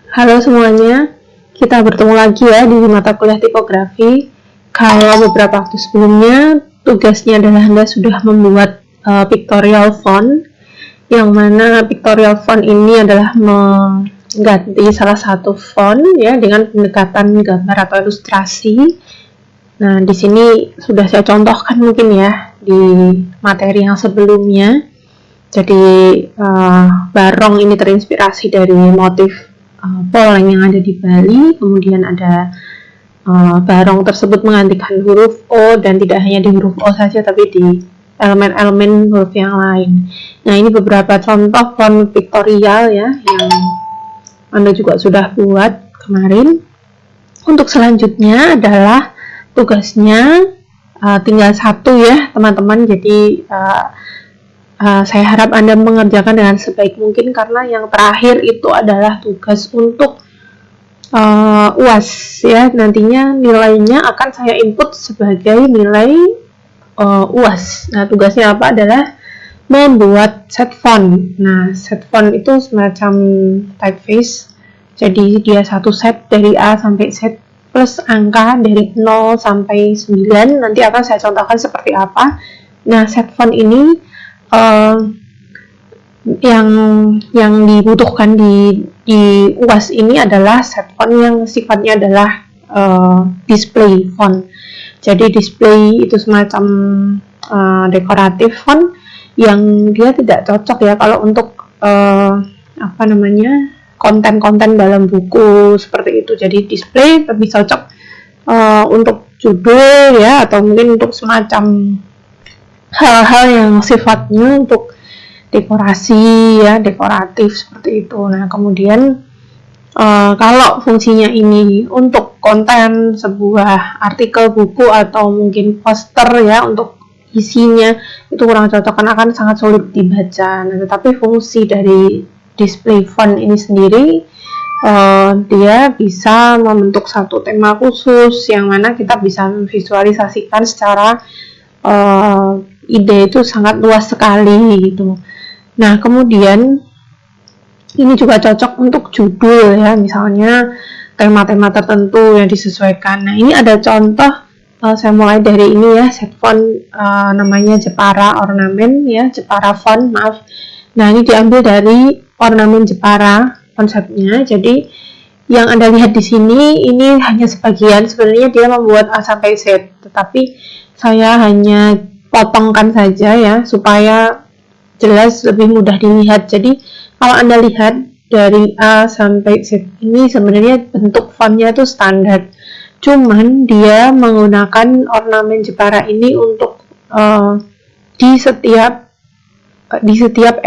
Halo semuanya, kita bertemu lagi ya di mata kuliah tipografi. Kalau beberapa waktu sebelumnya, tugasnya adalah Anda sudah membuat pictorial font, yang mana pictorial font ini adalah mengganti salah satu font ya dengan pendekatan gambar atau ilustrasi. Nah, di sini sudah saya contohkan mungkin ya di materi yang sebelumnya. Jadi barong ini terinspirasi dari motif poleng yang ada di Bali, kemudian ada barong tersebut menggantikan huruf O, dan tidak hanya di huruf O saja tapi di elemen-elemen huruf yang lain. Nah, ini beberapa contoh font pictorial ya yang Anda juga sudah buat kemarin. Untuk selanjutnya adalah tugasnya tinggal satu ya teman-teman. Jadi saya harap Anda mengerjakan dengan sebaik mungkin, karena yang terakhir itu adalah tugas untuk UAS ya. Nantinya nilainya akan saya input sebagai nilai UAS. Nah, tugasnya apa? Adalah membuat set font. Nah, set font itu semacam typeface. Jadi dia satu set dari A sampai Z plus angka dari 0 sampai 9. Nanti akan saya contohkan seperti apa. Nah, set font ini yang dibutuhkan di UAS ini adalah set font yang sifatnya adalah display font. Jadi display itu semacam dekoratif font yang dia tidak cocok ya kalau untuk konten-konten dalam buku seperti itu. Jadi display lebih cocok untuk judul ya, atau mungkin untuk semacam hal-hal yang sifatnya untuk dekorasi ya, dekoratif seperti itu. Nah, kemudian kalau fungsinya ini untuk konten sebuah artikel buku atau mungkin poster ya, untuk isinya itu kurang cocok karena akan sangat sulit dibaca. Nah, tetapi fungsi dari display font ini sendiri, dia bisa membentuk satu tema khusus yang mana kita bisa memvisualisasikan secara ide itu sangat luas sekali gitu. Nah, kemudian ini juga cocok untuk judul ya, misalnya tema-tema tertentu yang disesuaikan. Nah, ini ada contoh, saya mulai dari ini ya, set font namanya Jepara Ornamen ya, Jepara font, maaf. Nah, ini diambil dari ornamen Jepara konsepnya. Jadi yang Anda lihat di sini ini hanya sebagian, sebenarnya dia membuat A sampai Z, tetapi saya hanya potongkan saja ya supaya jelas, lebih mudah dilihat. Jadi kalau Anda lihat dari A sampai Z ini sebenarnya bentuk fontnya itu standar, cuman dia menggunakan ornamen Jepara ini untuk di setiap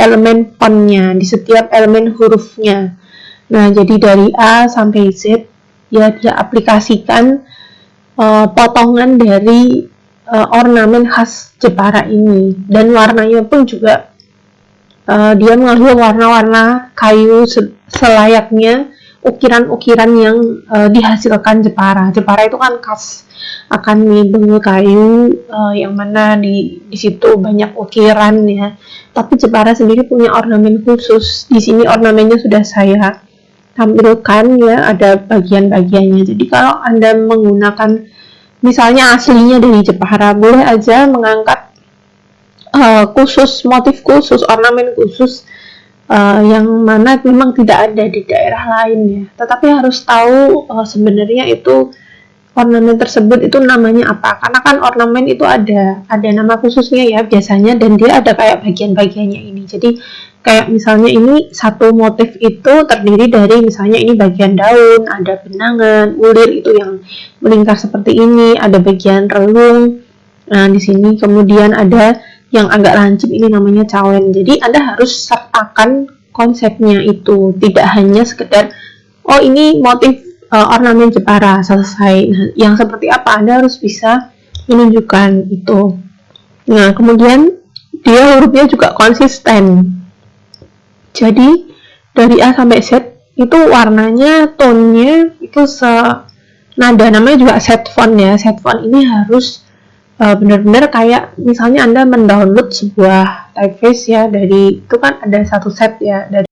elemen fontnya, di setiap elemen hurufnya. Nah, jadi dari A sampai Z ya dia aplikasikan potongan dari ornamen khas Jepara ini, dan warnanya pun juga dia mengambil warna-warna kayu selayaknya ukiran-ukiran yang dihasilkan Jepara. Jepara itu kan khas akan bentuk kayu yang mana di situ banyak ukiran ya. Tapi Jepara sendiri punya ornamen khusus. Di sini ornamennya sudah saya tampilkan ya, ada bagian-bagiannya. Jadi kalau Anda menggunakan misalnya aslinya dari Jepara, boleh aja mengangkat khusus, motif khusus, ornamen khusus yang mana memang tidak ada di daerah lain ya. Tetapi harus tahu sebenarnya itu ornamen tersebut itu namanya apa, karena kan ornamen itu ada nama khususnya ya biasanya, dan dia ada kayak bagian-bagiannya ini. Jadi kayak misalnya ini satu motif itu terdiri dari misalnya ini bagian daun, ada benangan, ulir itu yang melingkar seperti ini, ada bagian relung. Nah, di sini kemudian ada yang agak lancip, ini namanya cawen. Jadi Anda harus sertakan konsepnya itu, tidak hanya sekedar oh ini motif ornamen Jepara selesai. Nah, yang seperti apa Anda harus bisa menunjukkan itu. Nah, kemudian dia hurufnya juga konsisten. Jadi dari A sampai Z itu warnanya, tone-nya itu senada, namanya juga set font ya. Set font ini harus benar-benar kayak misalnya Anda mendownload sebuah typeface ya, dari itu kan ada satu set ya, dari